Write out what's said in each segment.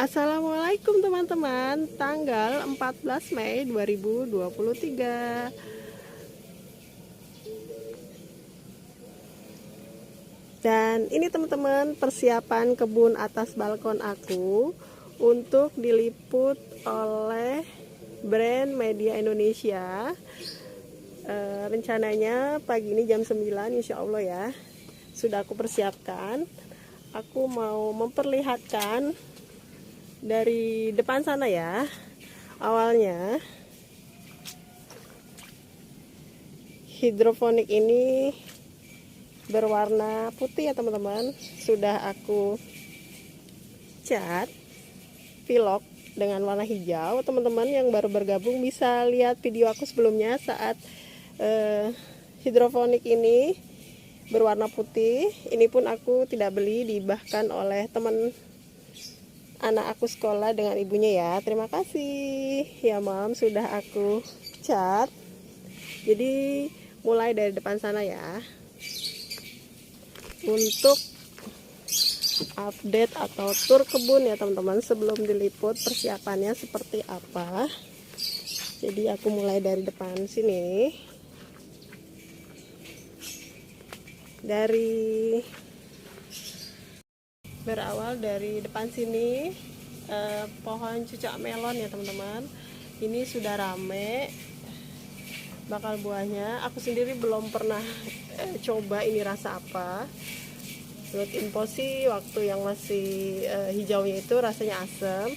Assalamualaikum teman-teman, tanggal 14 Mei 2023. Dan ini teman-teman persiapan kebun atas balkon aku untuk diliput oleh brand media Indonesia. Rencananya pagi ini jam 9 insya Allah ya. Sudah aku persiapkan. Aku mau memperlihatkan dari depan sana ya. Awalnya hidroponik ini berwarna putih ya teman-teman. Sudah aku cat pilok dengan warna hijau. Teman-teman yang baru bergabung bisa lihat video aku sebelumnya saat hidroponik ini berwarna putih. Ini pun aku tidak beli, dihibahkan oleh teman anak aku sekolah dengan ibunya ya. Terima kasih ya Mam, sudah aku cat. Jadi mulai dari depan sana ya, untuk update atau tur kebun ya teman-teman, sebelum diliput persiapannya seperti apa. Jadi aku mulai dari depan sini, berawal dari depan sini. Pohon cucak melon ya teman-teman, ini sudah rame bakal buahnya. Aku sendiri belum pernah coba ini rasa apa. Menurut info sih waktu yang masih hijaunya itu rasanya asam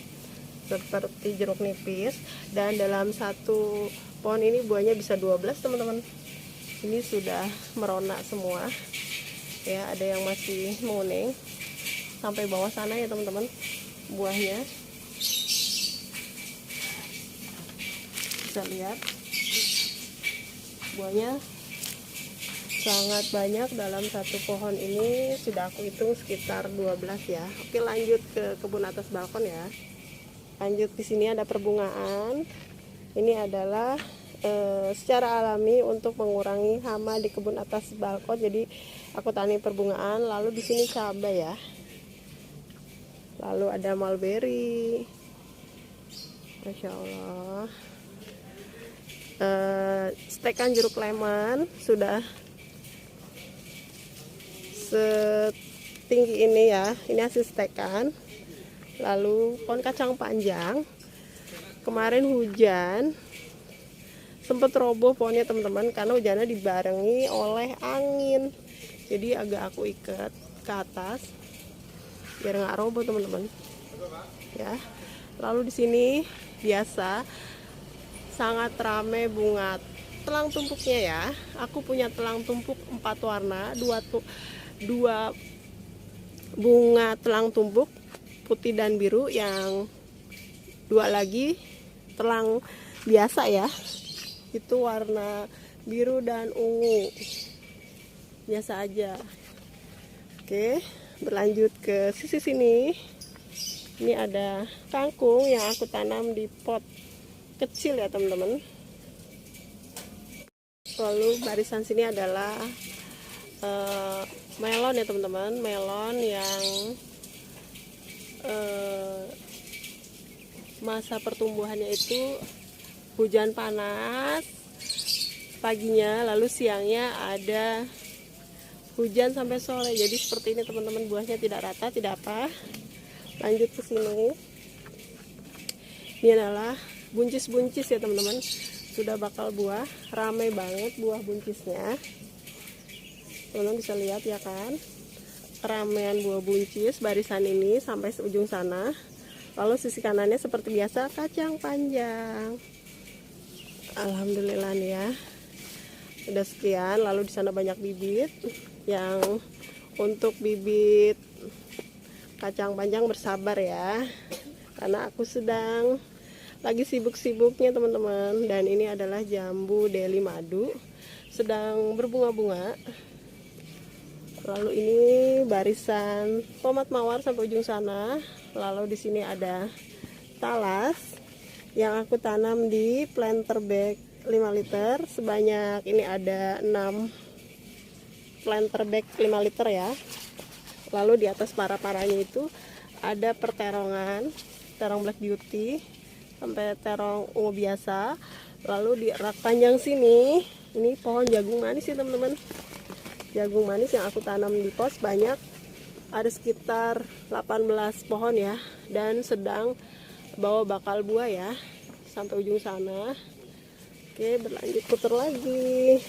seperti jeruk nipis, dan dalam satu pohon ini buahnya bisa 12 teman-teman. Ini sudah merona semua ya, ada yang masih menguning sampai bawah sana ya teman-teman. Buahnya bisa lihat, buahnya sangat banyak dalam satu pohon ini. Sudah aku hitung sekitar 12 ya. Oke, lanjut ke kebun atas balkon ya. Lanjut, di sini ada perbungaan. Ini adalah secara alami untuk mengurangi hama di kebun atas balkon. Jadi aku tani perbungaan. Lalu di sini cabai ya. Lalu ada mulberry, Masya Allah. Stekan jeruk lemon sudah setinggi ini ya. Ini hasil stekan. Lalu pohon kacang panjang, kemarin hujan sempat roboh pohonnya teman-teman, karena hujannya dibarengi oleh angin. Jadi agak aku ikat ke atas biar nggak roboh teman-teman ya. Lalu di sini biasa sangat ramai bunga telang tumpuknya ya. Aku punya telang tumpuk 4 warna, dua bunga telang tumpuk putih dan biru, yang 2 lagi telang biasa ya, itu warna biru dan ungu biasa aja. Oke, berlanjut ke sisi sini. Ini ada kangkung yang aku tanam di pot kecil ya teman-teman. Lalu barisan sini adalah melon ya teman-teman. Melon yang masa pertumbuhannya itu hujan panas paginya, lalu siangnya ada hujan sampai sore. Jadi seperti ini teman-teman, buahnya tidak rata, tidak apa. Lanjut ke sini. Ini adalah buncis-buncis ya teman-teman. Sudah bakal buah, ramai banget buah buncisnya. Teman-teman bisa lihat ya kan, keramaian buah buncis barisan ini sampai ujung sana. Lalu sisi kanannya seperti biasa kacang panjang. Alhamdulillah nih ya. Udah sekian. Lalu di sana banyak bibit. Yang untuk bibit kacang panjang bersabar ya, karena aku sedang lagi sibuk-sibuknya teman-teman. Dan ini adalah jambu deli madu, sedang berbunga-bunga. Lalu ini barisan tomat mawar sampai ujung sana. Lalu di sini ada talas yang aku tanam di planter bag 5 liter. Sebanyak ini ada 6 planter bag 5 liter ya. Lalu di atas para-paranya itu ada perterongan terong black beauty sampai terong ungu biasa. Lalu di rak panjang sini ini pohon jagung manis ya teman-teman. Jagung manis yang aku tanam di pos banyak, ada sekitar 18 pohon ya, dan sedang bawa bakal buah ya sampai ujung sana. Oke, berlanjut putar lagi.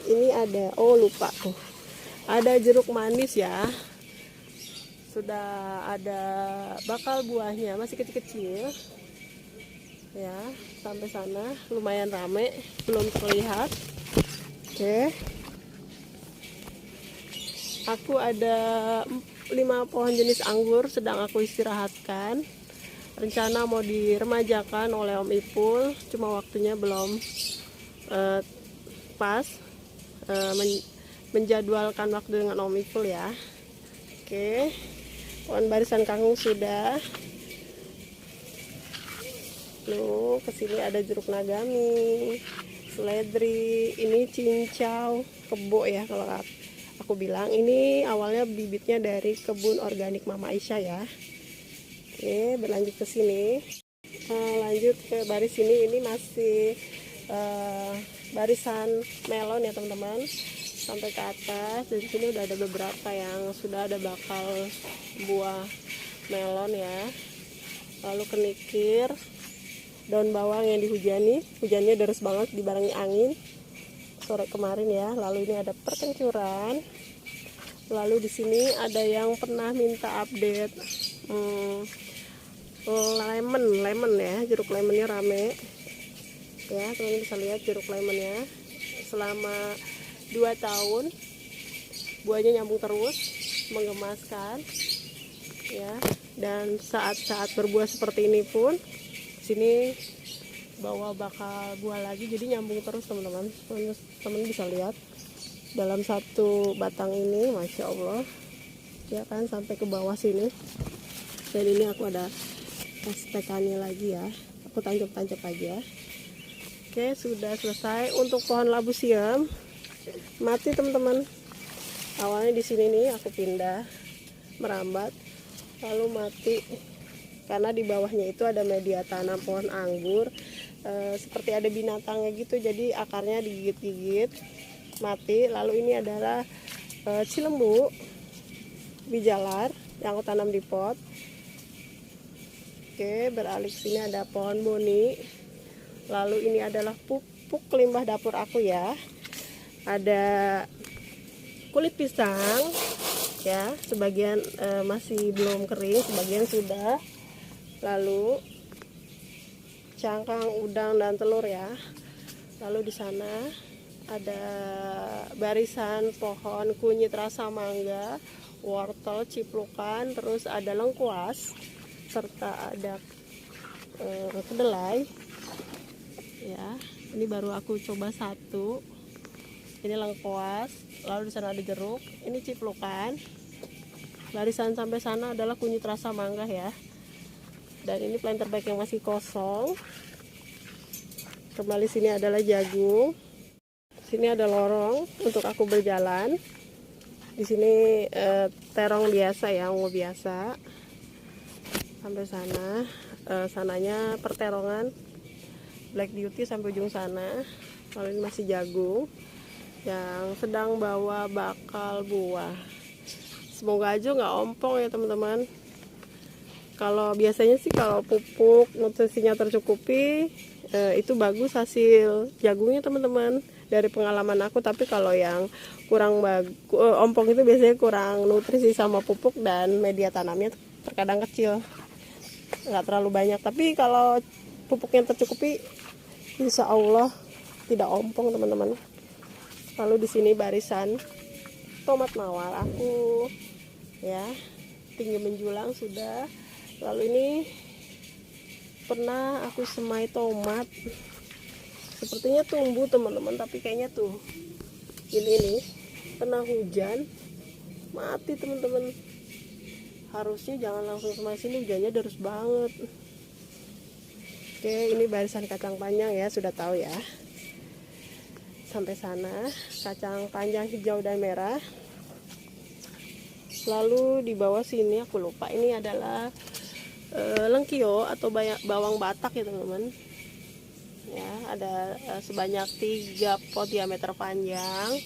Ini ada, oh lupa tuh, ada jeruk manis ya, sudah ada bakal buahnya, masih kecil-kecil ya. Sampai sana lumayan rame, belum terlihat. Oke, aku ada 5 pohon jenis anggur sedang aku istirahatkan. Rencana mau diremajakan oleh Om Ipul, cuma waktunya belum pas menjadwalkan waktu dengan Om Ipul ya. Oke, pohon barisan kangkung sudah. Lalu kesini ada jeruk nagami, seledri, ini cincau, kebo ya kalau aku bilang. Ini awalnya bibitnya dari kebun organik Mama Aisyah ya. Oke, berlanjut ke sini. Lanjut ke baris ini masih barisan melon ya teman-teman, sampai ke atas. Dan di sini udah ada beberapa yang sudah ada bakal buah melon ya. Lalu kenikir, daun bawang yang dihujani, hujannya deras banget dibarengi angin sore kemarin ya. Lalu ini ada perkencuran. Lalu di sini ada yang pernah minta update lemon ya, jeruk lemonnya rame ya, teman-teman bisa lihat jeruk lemonnya selama 2 tahun buahnya nyambung terus, menggemaskan ya. Dan saat-saat berbuah seperti ini pun sini bawa bakal buah lagi, jadi nyambung terus teman-teman. Teman-teman bisa lihat dalam satu batang ini, masya Allah ya kan, sampai ke bawah sini. Dan ini aku ada stekannya lagi ya, aku tancap-tancap aja. Oke, sudah selesai. Untuk pohon labu siam mati teman-teman. Awalnya di sini nih aku pindah merambat, lalu mati karena di bawahnya itu ada media tanam pohon anggur, seperti ada binatangnya gitu, jadi akarnya digigit-gigit mati. Lalu ini adalah cilembu bijalar yang aku tanam di pot. Oke, beralih ke sini ada pohon boni. Lalu ini adalah pupuk limbah dapur aku ya. Ada kulit pisang ya, sebagian masih belum kering, sebagian sudah. Lalu cangkang udang dan telur ya. Lalu di sana ada barisan pohon kunyit rasa mangga, wortel, ciplukan, terus ada lengkuas, serta ada kedelai ya. Ini baru aku coba satu, ini lengkuas. Lalu di sana ada jeruk, ini ciplukan. Barisan sampai sana adalah kunyit rasa mangga ya. Dan ini planter bag yang masih kosong. Kembali sini adalah jagung. Sini ada lorong untuk aku berjalan. Di sini terong biasa ya, ungu biasa. Sampai sana, sananya perterongan black beauty sampai ujung sana. Lalu ini masih jagung yang sedang bawa bakal buah. Semoga aja nggak ompong ya teman-teman. Kalau biasanya sih kalau pupuk nutrisinya tercukupi, itu bagus hasil jagungnya teman-teman, dari pengalaman aku. Tapi kalau yang kurang ompong itu biasanya kurang nutrisi sama pupuk, dan media tanamnya terkadang kecil, nggak terlalu banyak. Tapi kalau pupuknya tercukupi, insya Allah tidak ompong teman-teman. Lalu di sini barisan tomat mawar aku ya, tinggi menjulang sudah. Lalu ini pernah aku semai tomat, sepertinya tumbuh teman-teman, tapi kayaknya tuh ini kena hujan mati teman-teman. Harusnya jangan langsung semai sini, hujannya deras banget. Oke, ini barisan kacang panjang ya, sudah tahu ya. Sampai sana kacang panjang hijau dan merah. Lalu di bawah sini aku lupa, ini adalah lengkio atau bawang Batak ya teman-teman. Ya, ada sebanyak 3 pot diameter panjang.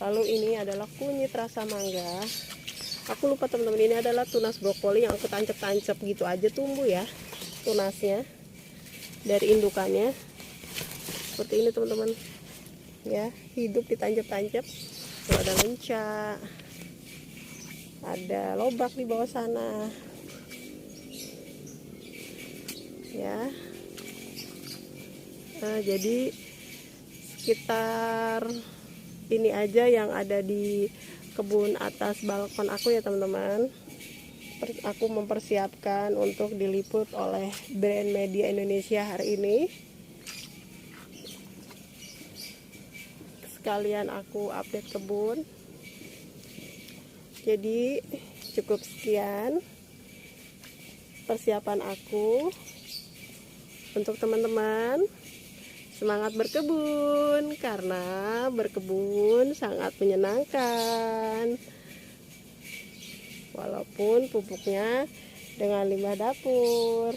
Lalu ini adalah kunyit rasa mangga. Aku lupa teman-teman, ini adalah tunas brokoli yang aku tancap-tancap gitu aja tumbuh ya tunasnya dari indukannya. Seperti ini teman-teman. Ya, hidup ditancap-tancap. Tuh ada lenca. Ada lobak di bawah sana. Ya. Nah, jadi sekitar ini aja yang ada di kebun atas balkon aku ya teman-teman. Aku mempersiapkan untuk diliput oleh brand media Indonesia hari ini. Sekalian aku update kebun. Jadi cukup sekian persiapan aku untuk teman-teman. Semangat berkebun, karena berkebun sangat menyenangkan. Walaupun pupuknya dengan limbah dapur.